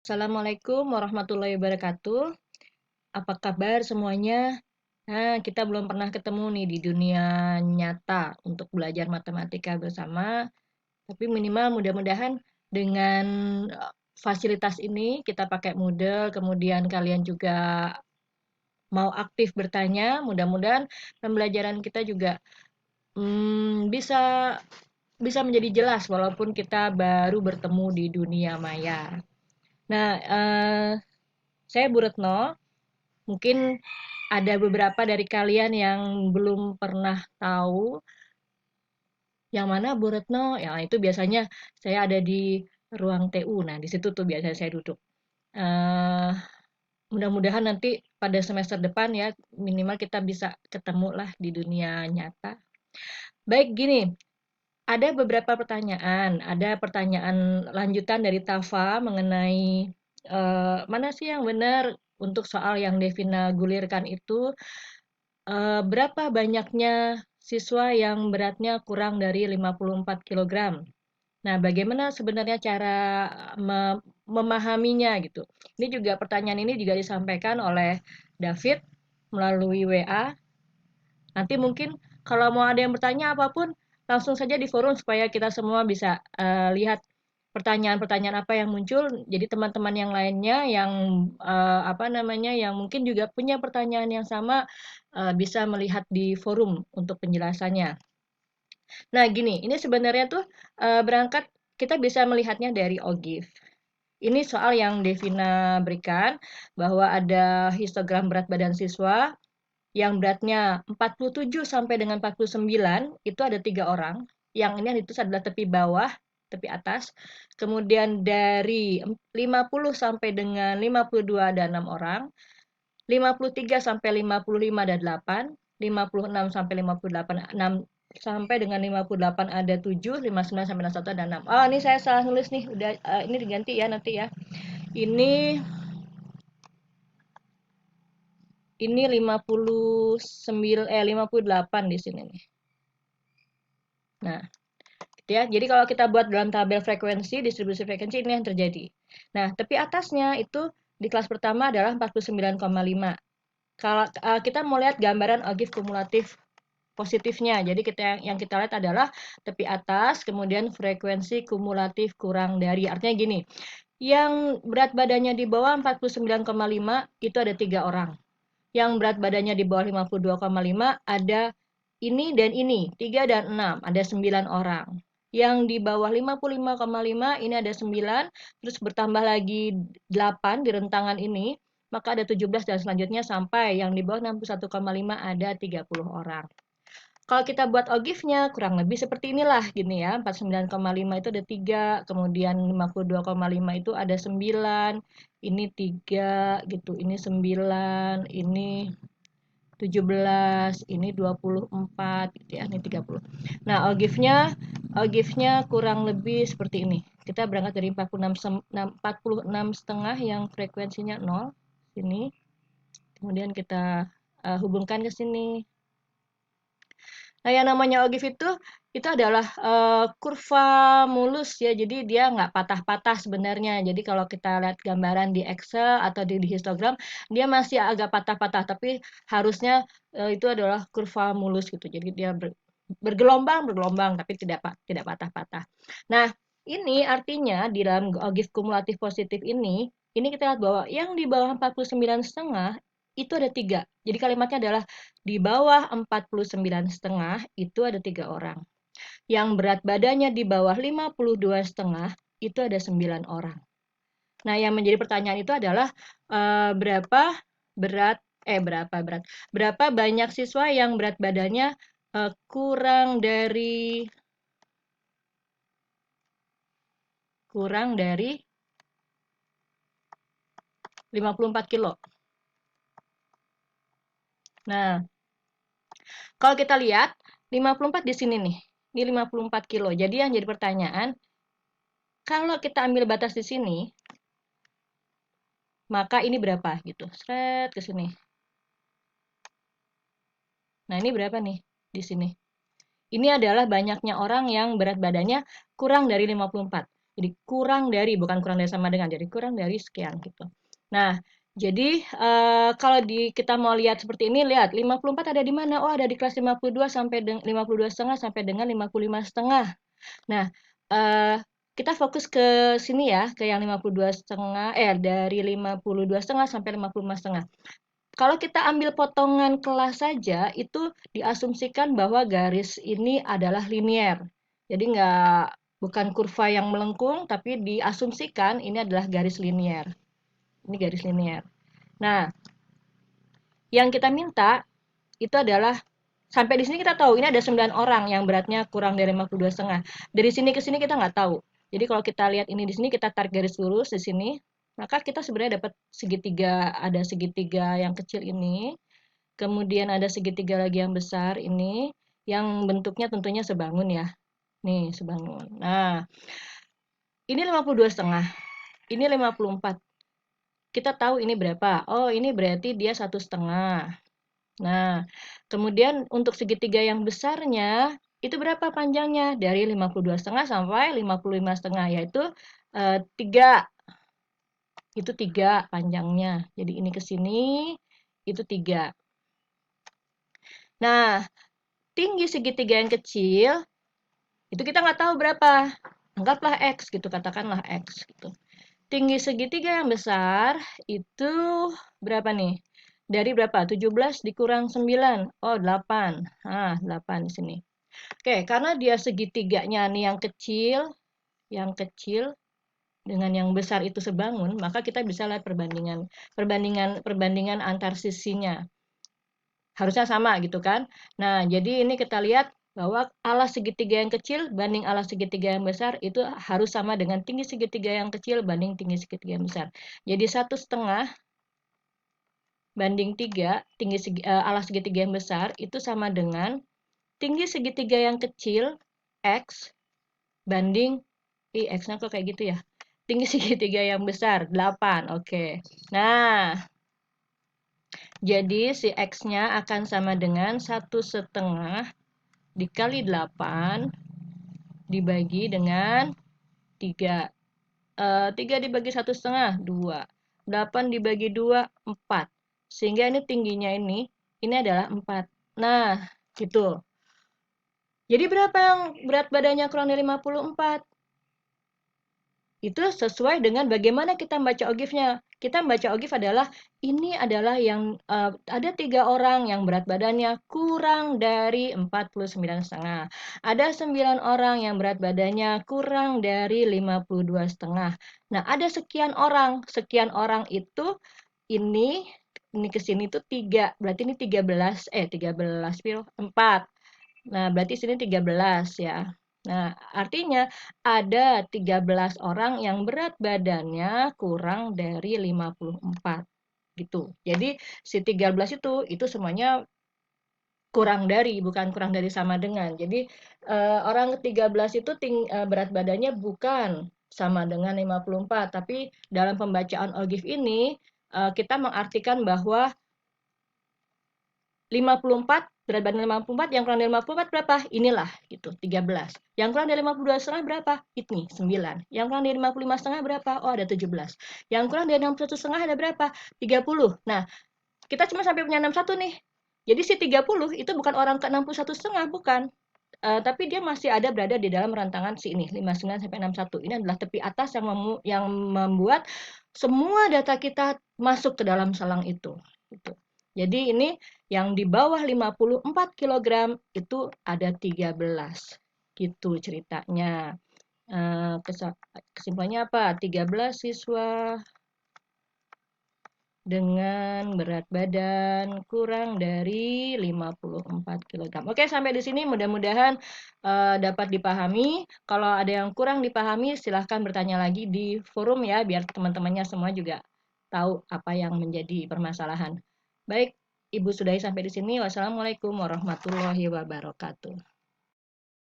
Assalamualaikum warahmatullahi wabarakatuh. Apa kabar semuanya? Nah, kita belum pernah ketemu nih di dunia nyata untuk belajar matematika bersama, tapi minimal mudah-mudahan dengan fasilitas ini kita pakai Moodle, kemudian kalian juga mau aktif bertanya, mudah-mudahan pembelajaran kita juga bisa bisa menjadi jelas walaupun kita baru bertemu di dunia maya. Nah, saya Bu Retno. Mungkin ada beberapa dari kalian yang belum pernah tahu yang mana Bu Retno, ya itu biasanya saya ada di ruang TU. Nah, di situ tuh biasanya saya duduk. Eh, Mudah-mudahan nanti pada semester depan ya minimal kita bisa ketemu lah di dunia nyata. Baik, gini, ada beberapa pertanyaan. Ada pertanyaan lanjutan dari Tafa mengenai mana sih yang benar untuk soal yang Devina gulirkan itu. Berapa banyaknya siswa yang beratnya kurang dari 54 kilogram? Nah, bagaimana sebenarnya cara memahaminya gitu? Ini juga pertanyaan ini juga disampaikan oleh David melalui WA. Nanti mungkin kalau mau ada yang bertanya apapun, langsung saja di forum supaya kita semua bisa lihat pertanyaan-pertanyaan apa yang muncul. Jadi teman-teman yang lainnya yang apa namanya, yang mungkin juga punya pertanyaan yang sama bisa melihat di forum untuk penjelasannya. Nah, gini, ini sebenarnya tuh berangkat kita bisa melihatnya dari OGIF. Ini soal yang Devina berikan bahwa ada histogram berat badan siswa yang beratnya 47 sampai dengan 49 itu ada 3 orang. Yang ini yang itu adalah tepi bawah, tepi atas. Kemudian dari 50 sampai dengan 52 ada 6 orang. 53 sampai 55 ada 8. 56 sampai 58 6 sampai dengan 58 ada 7. 59 sampai 61 ada 6. Oh, ini saya salah nulis nih. Udah ini diganti ya nanti ya. Ini ini 59 58 di sini nih. Nah, gitu ya. Jadi kalau kita buat dalam tabel frekuensi, distribusi frekuensi ini yang terjadi. Nah, tepi atasnya itu di kelas pertama adalah 49,5. Kalau kita mau lihat gambaran OGIF kumulatif positifnya. Jadi yang kita lihat adalah tepi atas, kemudian frekuensi kumulatif kurang dari. Artinya gini, yang berat badannya di bawah 49,5 itu ada 3 orang. Yang berat badannya di bawah 52,5 ada ini dan ini, 3 dan 6, ada 9 orang. Yang di bawah 55,5 ini ada 9, terus bertambah lagi 8 di rentangan ini, maka ada 17 dan selanjutnya sampai yang di bawah 61,5 ada 30 orang. Kalau kita buat OGIF-nya kurang lebih seperti inilah gini ya. 49,5 itu ada 3, kemudian 52,5 itu ada 9, ini 3 gitu, ini 9, ini 17, ini 24 gitu ya, ini 30. Nah, OGIF-nya kurang lebih seperti ini. Kita berangkat dari 46 setengah yang frekuensinya 0 sini. Kemudian kita hubungkan ke sini. Nah, yang namanya OGIF itu adalah kurva mulus ya, jadi dia nggak patah-patah sebenarnya. Jadi kalau kita lihat gambaran di Excel atau di histogram, dia masih agak patah-patah, tapi harusnya itu adalah kurva mulus gitu. Jadi dia bergelombang, tapi tidak patah-patah. Nah, ini artinya di dalam OGIF kumulatif positif ini kita lihat bahwa yang di bawah 49,5 itu ada 3. Jadi kalimatnya adalah di bawah 49,5 itu ada 3 orang. Yang berat badannya di bawah 52,5 itu ada 9 orang. Nah, yang menjadi pertanyaan itu adalah berapa berat berapa banyak siswa yang berat badannya kurang dari 54 kilo. Nah, kalau kita lihat 54 di sini nih. Ini 54 kilo. Jadi yang jadi pertanyaan, kalau kita ambil batas di sini, maka ini berapa gitu. Seret ke sini. Nah, ini berapa nih di sini? Ini adalah banyaknya orang yang berat badannya kurang dari 54. Jadi kurang dari, bukan kurang dari sama dengan, jadi kurang dari sekian gitu. Nah, jadi kalau kita mau lihat seperti ini, lihat 54 ada di mana? Oh, ada di kelas 52 sampai 52,5 sampai dengan 55,5. Nah, kita fokus ke sini ya, ke yang 52,5, dari 52,5 sampai 55,5. Kalau kita ambil potongan kelas saja, itu diasumsikan bahwa garis ini adalah linier. Jadi bukan kurva yang melengkung, tapi diasumsikan ini adalah garis linier. Ini garis linier. Nah, yang kita minta itu adalah sampai di sini kita tahu ini ada 9 orang yang beratnya kurang dari 52,5. Dari sini ke sini kita nggak tahu. Jadi kalau kita lihat ini di sini, kita tarik garis lurus di sini, maka kita sebenarnya dapat segitiga, ada segitiga yang kecil ini, kemudian ada segitiga lagi yang besar ini, yang bentuknya tentunya sebangun ya. Nih, sebangun. Nah, ini 52,5, ini 54. Kita tahu ini berapa? Oh, ini berarti dia 1,5. Nah, kemudian untuk segitiga yang besarnya, itu berapa panjangnya? Dari 52,5 sampai 55,5, yaitu 3. Itu 3 panjangnya. Jadi ini ke sini, itu 3. Nah, tinggi segitiga yang kecil, itu kita nggak tahu berapa. Anggaplah X gitu, katakanlah X gitu. Tinggi segitiga yang besar, itu berapa nih? Dari berapa? 17 dikurang 9. Oh, 8. Nah, 8 di sini. Oke, karena dia segitiganya nih yang kecil dengan yang besar itu sebangun, maka kita bisa lihat perbandingan antar sisinya. Harusnya sama gitu kan. Nah, jadi ini kita lihat bahwa alas segitiga yang kecil banding alas segitiga yang besar itu harus sama dengan tinggi segitiga yang kecil banding tinggi segitiga yang besar. Jadi 1,5 banding 3, alas segitiga yang besar itu sama dengan tinggi segitiga yang kecil X banding, X-nya kok kayak gitu ya? Tinggi segitiga yang besar, 8. Oke. Nah, jadi si X-nya akan sama dengan 1,5 dikali 8 dibagi dengan 3. 3 dibagi 1,5, 2. 8 dibagi 2, 4. Sehingga ini tingginya ini adalah 4. Nah, gitu. Jadi berapa yang berat badannya kurang dari 54? Itu sesuai dengan bagaimana kita membaca OGIF-nya. Kita membaca OGIF adalah, ini adalah yang ada 3 orang yang berat badannya kurang dari 49,5. Ada 9 orang yang berat badannya kurang dari 52,5. Nah, ada sekian orang. Sekian orang itu ini ke sini tuh 3. Berarti ini 13, 4. Nah, berarti sini 13 ya. Nah, artinya ada 13 orang yang berat badannya kurang dari 54 gitu. Jadi si 13 itu semuanya kurang dari, bukan kurang dari sama dengan. Jadi orang ke-13 itu berat badannya bukan sama dengan 54, tapi dalam pembacaan OGIF ini kita mengartikan bahwa 54, berat badan 54, yang kurang dari 54 berapa? Inilah gitu, 13. Yang kurang dari 52,5 berapa? Ini 9. Yang kurang dari 55,5 berapa? Oh, ada 17. Yang kurang dari 61,5 ada berapa? 30. Nah, kita cuma sampai punya 61 nih. Jadi si 30 itu bukan orang ke 61,5, bukan. Tapi dia masih ada berada di dalam rantangan si ini, 59 sampai 61. Ini adalah tepi atas yang membuat semua data kita masuk ke dalam selang itu. Gitu. Jadi ini yang di bawah 54 kg itu ada 13. Gitu ceritanya. Kesimpulannya apa? 13 siswa dengan berat badan kurang dari 54 kg. Oke, sampai di sini mudah-mudahan dapat dipahami. Kalau ada yang kurang dipahami, silahkan bertanya lagi di forum ya, biar teman-temannya semua juga tahu apa yang menjadi permasalahan. Baik, Ibu sudahi sampai di sini. Wassalamualaikum warahmatullahi wabarakatuh.